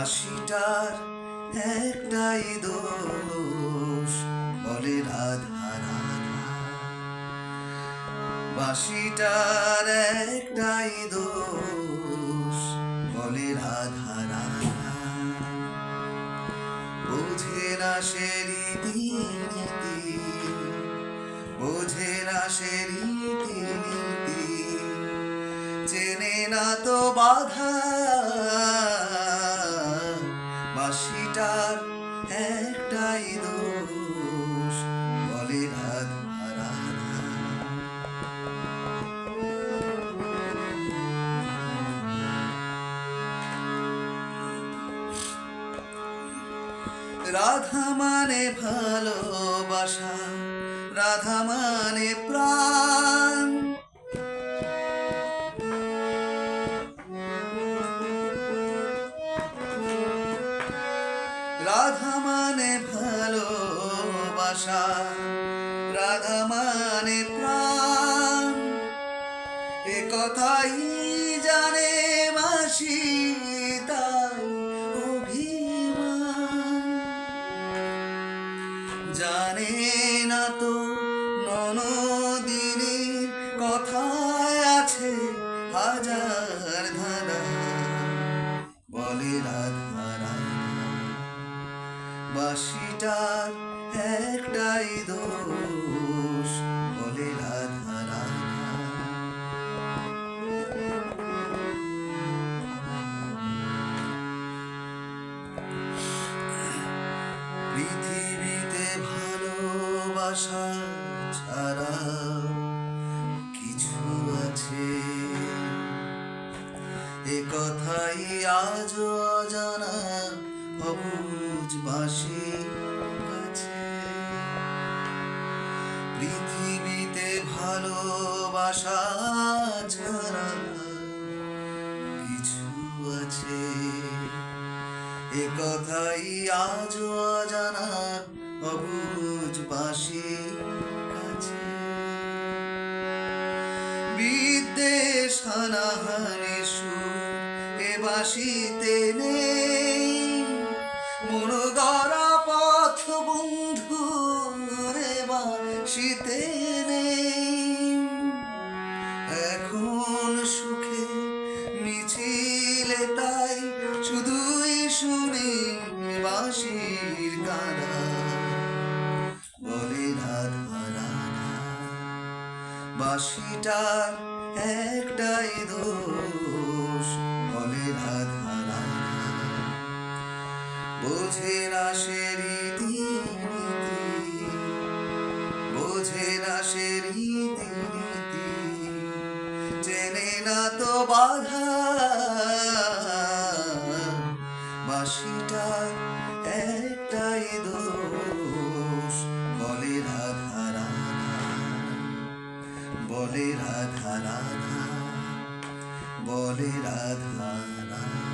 বাঁশিটার একটাই দোষ, বলে রাধা রাধা। বাঁশিটার একটাই দোষ, বলে রাধা রাধা। বোঝে না সে রীতি, বোঝে না সে রীতি, চেনে না তো বাধা। বাঁশিটার একটাই দোষ, বলে রাধা রাধা। রাধা মানে ভালোবাসা, রাধা মানে প্রাণ। রাধা মানে ভালোবাসা, রাধা মানে প্রাণ। এ কথাই জানে বাঁশি, তাই অভিমান। জানে না তো ননদিনীর কথায় আছে হাজার ধারা, বলে রাধা রাধা। বাঁশিটার একটাই দোষ, বলে রাধা রাধা। পৃথিবীতে ভালোবাসা ছাড়া কিছু আছে, এ কথাই আজ অজানা অবুঝ বাঁশির কাছে। পৃথিবীতে ভালোবাসা ছাড়া কিছু আছে, এ কথাই আজ অজানা অবুঝ বাঁশির কাছে। বিদ্বেষ হানাহানি সুর এ বাঁশিতে নেই, মন গড়া পথ বন্ধু রে বাঁশিতে নেই। এখন সুখে মিছিলে তাই শুধুই শুনি বাঁশির কাঁদা, বলে রাধা রাধা। বাঁশিটার একটাই দোষ, বলে রাধা রাধা। বোঝে না সে রীতি, বোঝে না সে রীতি, চেনে না তো বাধা। বাঁশিটার একটাই দোষ, বলে রাধা রাধা, বলে রাধা রাধা, বলে রাধা রাধা।